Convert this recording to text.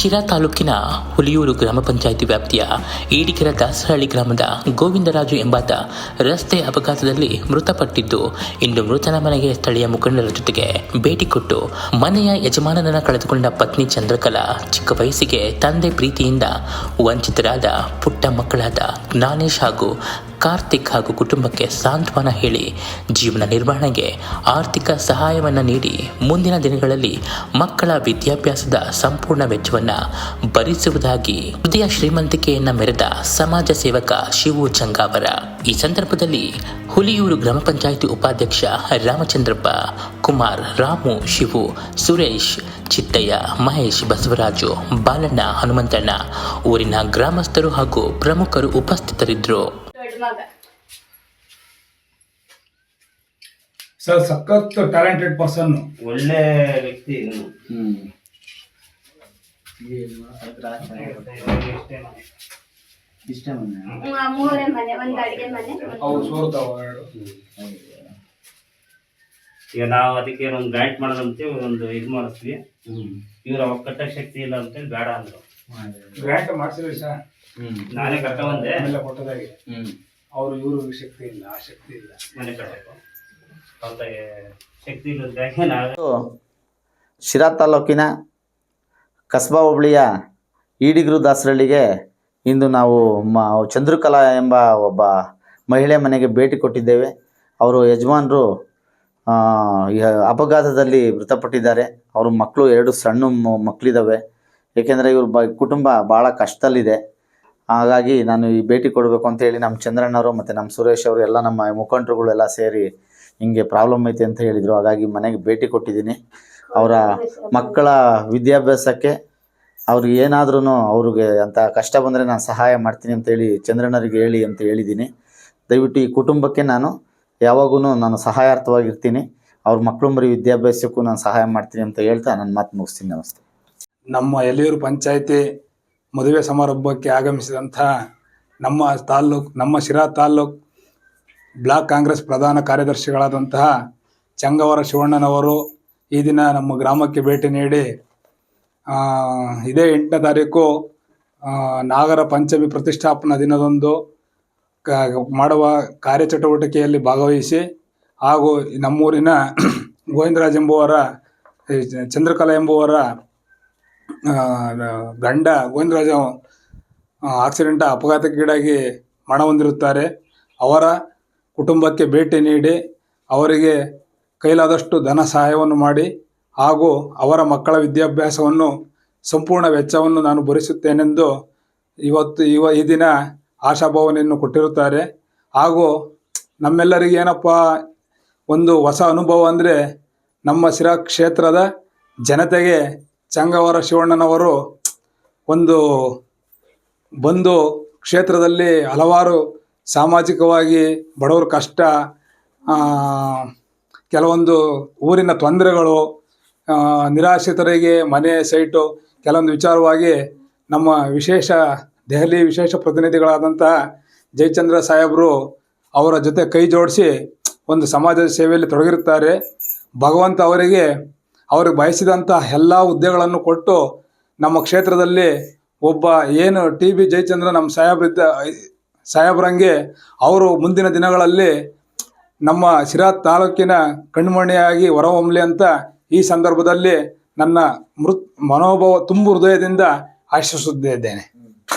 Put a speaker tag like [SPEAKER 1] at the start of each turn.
[SPEAKER 1] ಶಿರಾ ತಾಲೂಕಿನ ಹುಲಿಯೂರು ಗ್ರಾಮ ಪಂಚಾಯಿತಿ ವ್ಯಾಪ್ತಿಯ ಈಡಿಕೆರೆ ದಾಸರಹಳ್ಳಿ ಗ್ರಾಮದ ಗೋವಿಂದರಾಜು ಎಂಬಾತ ರಸ್ತೆ ಅಪಘಾತದಲ್ಲಿ ಮೃತಪಟ್ಟಿದ್ದು, ಇಂದು ಮೃತನ ಮನೆಗೆ ಸ್ಥಳೀಯ ಮುಖಂಡರ ಜೊತೆಗೆ ಭೇಟಿ ಕೊಟ್ಟು ಮನೆಯ ಯಜಮಾನನನ್ನು ಕಳೆದುಕೊಂಡ ಪತ್ನಿ ಚಂದ್ರಕಲಾ, ಚಿಕ್ಕ ವಯಸ್ಸಿಗೆ ತಂದೆ ಪ್ರೀತಿಯಿಂದ ವಂಚಿತರಾದ ಪುಟ್ಟ ಮಕ್ಕಳಾದ ಜ್ಞಾನೇಶ್ ಹಾಗೂ ಕಾರ್ತಿಕ್ ಹಾಗೂ ಕುಟುಂಬಕ್ಕೆ ಸಾಂತ್ವನ ಹೇಳಿ ಜೀವನ ನಿರ್ವಹಣೆಗೆ ಆರ್ಥಿಕ ಸಹಾಯವನ್ನು ನೀಡಿ ಮುಂದಿನ ದಿನಗಳಲ್ಲಿ ಮಕ್ಕಳ ವಿದ್ಯಾಭ್ಯಾಸದ ಸಂಪೂರ್ಣ ವೆಚ್ಚವನ್ನು ಭರಿಸುವುದಾಗಿ ಹೃದಯ ಶ್ರೀಮಂತಿಕೆಯನ್ನು ಮೆರೆದ ಸಮಾಜ ಸೇವಕ ಶಿವು ಚಂಗಾವರ. ಈ ಸಂದರ್ಭದಲ್ಲಿ ಹುಲಿಯೂರು ಗ್ರಾಮ ಪಂಚಾಯಿತಿ ಉಪಾಧ್ಯಕ್ಷ ರಾಮಚಂದ್ರಪ್ಪ, ಕುಮಾರ್, ರಾಮು, ಶಿವು, ಸುರೇಶ್, ಚಿತ್ತಯ್ಯ, ಮಹೇಶ್, ಬಸವರಾಜು, ಬಾಲಣ್ಣ, ಹನುಮಂತಣ್ಣ, ಊರಿನ ಗ್ರಾಮಸ್ಥರು ಹಾಗೂ ಪ್ರಮುಖರು ಉಪಸ್ಥಿತರಿದ್ದರು.
[SPEAKER 2] ಸರ್, ಸಖತ್ ಟ್ಯಾಲೆಂಟೆಡ್ ಪರ್ಸನ್,
[SPEAKER 3] ಒಳ್ಳೆ ವ್ಯಕ್ತಿ. ಈಗ ನಾವು ಅದಕ್ಕೆ ಒಂದು ಗ್ರಾಂಟ್ ಮಾಡೋದಂತೆ ಒಂದು ಇದು ಮಾಡಿಸ್ತೀವಿ. ಇವ್ರ ಅವಾಗ ಕಟ್ಟಕ್ಕೆ ಶಕ್ತಿ ಇಲ್ಲ ಅಂತೇಳಿ ಬೇಡ ಅಂದ್ರು.
[SPEAKER 2] ಗ್ರಾಂಟ್ ಮಾಡಿಸಿದ್ರಿ ಸರ್,
[SPEAKER 3] ನಾನೇ ಕಟ್ಟ ಬಂದೆ.
[SPEAKER 2] ಕೊಟ್ಟದಾಗಿ ಅವ್ರು ಇವರು ಶಕ್ತಿ ಇಲ್ಲ, ಆ ಶಕ್ತಿ ಇಲ್ಲ
[SPEAKER 3] ಮನೆ ಕಟ್ಟಬೇಕು ಅಂತ ಶಕ್ತಿ ಇಲ್ಲದಾಗೆ ನಾವು
[SPEAKER 4] ಶಿರಾ ತಾಲೂಕಿನ ಕಸ್ಬಾ ಹೋಬಳಿಯ ಈಡಿಗರು ದಾಸರಳ್ಳಿಗೆ ಇಂದು ನಾವು ಚಂದ್ರಕಲಾ ಎಂಬ ಒಬ್ಬ ಮಹಿಳೆ ಮನೆಗೆ ಭೇಟಿ ಕೊಟ್ಟಿದ್ದೇವೆ. ಅವರು ಯಜಮಾನರು ಅಪಘಾತದಲ್ಲಿ ಮೃತಪಟ್ಟಿದ್ದಾರೆ. ಅವ್ರ ಮಕ್ಕಳು 2 ಸಣ್ಣ ಮಕ್ಕಳಿದ್ದಾವೆ. ಏಕೆಂದರೆ ಇವ್ರ ಕುಟುಂಬ ಭಾಳ ಕಷ್ಟದಲ್ಲಿದೆ. ಹಾಗಾಗಿ ನಾನು ಈ ಭೇಟಿ ಕೊಡಬೇಕು ಅಂತೇಳಿ ನಮ್ಮ ಚಂದ್ರಣ್ಣವರು ಮತ್ತು ನಮ್ಮ ಸುರೇಶ್ ಅವರು ಎಲ್ಲ ನಮ್ಮ ಮುಖಂಡರುಗಳೆಲ್ಲ ಸೇರಿ ಹಿಂಗೆ ಪ್ರಾಬ್ಲಮ್ ಐತೆ ಅಂತ ಹೇಳಿದರು. ಹಾಗಾಗಿ ಮನೆಗೆ ಭೇಟಿ ಕೊಟ್ಟಿದ್ದೀನಿ. ಅವರ ಮಕ್ಕಳ ವಿದ್ಯಾಭ್ಯಾಸಕ್ಕೆ ಅವ್ರಿಗೆ ಏನಾದ್ರೂ ಅವ್ರಿಗೆ ಅಂತ ಕಷ್ಟ ಬಂದರೆ ನಾನು ಸಹಾಯ ಮಾಡ್ತೀನಿ ಅಂತೇಳಿ ಚಂದ್ರಣ್ಣರಿಗೆ ಹೇಳಿ ಅಂತ ಹೇಳಿದ್ದೀನಿ. ದಯವಿಟ್ಟು ಈ ಕುಟುಂಬಕ್ಕೆ ನಾನು ಯಾವಾಗೂ ನಾನು ಸಹಾಯಾರ್ಥವಾಗಿರ್ತೀನಿ. ಅವ್ರ ಮಕ್ಕಳು ಮರಿ ವಿದ್ಯಾಭ್ಯಾಸಕ್ಕೂ ನಾನು ಸಹಾಯ ಮಾಡ್ತೀನಿ ಅಂತ ಹೇಳ್ತಾ ನನ್ನ ಮಾತು ಮುಗಿಸ್ತೀನಿ. ನಮಸ್ತೆ.
[SPEAKER 2] ನಮ್ಮ ಯಲಿಯೂರು ಪಂಚಾಯಿತಿ ಮದುವೆ ಸಮಾರಂಭಕ್ಕೆ ಆಗಮಿಸಿದಂಥ ನಮ್ಮ ಶಿರಾ ತಾಲ್ಲೂಕು ಬ್ಲಾಕ್ ಕಾಂಗ್ರೆಸ್ ಪ್ರಧಾನ ಕಾರ್ಯದರ್ಶಿಗಳಾದಂತಹ ಚಂಗವರ ಶಿವಣ್ಣನವರು ಈ ದಿನ ನಮ್ಮ ಗ್ರಾಮಕ್ಕೆ ಭೇಟಿ ನೀಡಿ ಇದೇ 8ನೇ ತಾರೀಕು ನಾಗರ ಪಂಚಮಿ ಪ್ರತಿಷ್ಠಾಪನಾ ದಿನದಂದು ಮಾಡುವ ಕಾರ್ಯಚಟುವಟಿಕೆಯಲ್ಲಿ ಭಾಗವಹಿಸಿ ಹಾಗೂ ನಮ್ಮೂರಿನ ಗೋವಿಂದರಾಜ್ ಎಂಬುವರ ಚಂದ್ರಕಲಾ ಎಂಬುವರ ಗಂಡ ಗೋವಿಂದರಾಜ ಆಕ್ಸಿಡೆಂಟ್ ಅಪಘಾತಕ್ಕೀಡಾಗಿ ಮರಣ ಹೊಂದಿರುತ್ತಾರೆ. ಅವರ ಕುಟುಂಬಕ್ಕೆ ಭೇಟಿ ನೀಡಿ ಅವರಿಗೆ ಕೈಲಾದಷ್ಟು ಧನ ಸಹಾಯವನ್ನು ಮಾಡಿ ಹಾಗೂ ಅವರ ಮಕ್ಕಳ ವಿದ್ಯಾಭ್ಯಾಸವನ್ನು ಸಂಪೂರ್ಣ ವೆಚ್ಚವನ್ನು ನಾನು ಭರಿಸುತ್ತೇನೆಂದು ಈ ದಿನ ಆಶಾಭಾವನೆಯನ್ನು ಕೊಟ್ಟಿರುತ್ತಾರೆ. ಹಾಗೂ ನಮ್ಮೆಲ್ಲರಿಗೆ ಏನಪ್ಪ ಒಂದು ಹೊಸ ಅನುಭವ ಅಂದರೆ ನಮ್ಮ ಶಿರಾ ಕ್ಷೇತ್ರದ ಜನತೆಗೆ ಚಂಗವರ ಶಿವಣ್ಣನವರು ಬಂದು ಕ್ಷೇತ್ರದಲ್ಲಿ ಹಲವಾರು ಸಾಮಾಜಿಕವಾಗಿ ಬಡವರ ಕಷ್ಟ, ಕೆಲವೊಂದು ಊರಿನ ತೊಂದರೆಗಳು, ನಿರಾಶ್ರಿತರಿಗೆ ಮನೆ ಸೈಟು, ಕೆಲವೊಂದು ವಿಚಾರವಾಗಿ ನಮ್ಮ ದೆಹಲಿ ವಿಶೇಷ ಪ್ರತಿನಿಧಿಗಳಾದಂತಹ ಜಯಚಂದ್ರ ಸಾಹೇಬರು ಅವರ ಜೊತೆ ಕೈ ಜೋಡಿಸಿ ಒಂದು ಸಮಾಜದ ಸೇವೆಯಲ್ಲಿ ತೊಡಗಿರುತ್ತಾರೆ. ಭಗವಂತ ಅವ್ರಿಗೆ ಬಯಸಿದಂಥ ಎಲ್ಲ ಹುದ್ದೆಗಳನ್ನು ಕೊಟ್ಟು ನಮ್ಮ ಕ್ಷೇತ್ರದಲ್ಲಿ ಒಬ್ಬ ಏನು TB ಜಯಚಂದ್ರ ನಮ್ಮ ಸಾಹೇಬ್ರಂಗೆ ಅವರು ಮುಂದಿನ ದಿನಗಳಲ್ಲಿ ನಮ್ಮ ಶಿರಾ ತಾಲೂಕಿನ ಕಣ್ಮಣಿಯಾಗಿ ಹೊರಹೊಮ್ಮಲಿ ಅಂತ ಈ ಸಂದರ್ಭದಲ್ಲಿ ನನ್ನ ಮನೋಭಾವ ತುಂಬು ಹೃದಯದಿಂದ ಆಶಿಸುತ್ತಿದ್ದೇನೆ.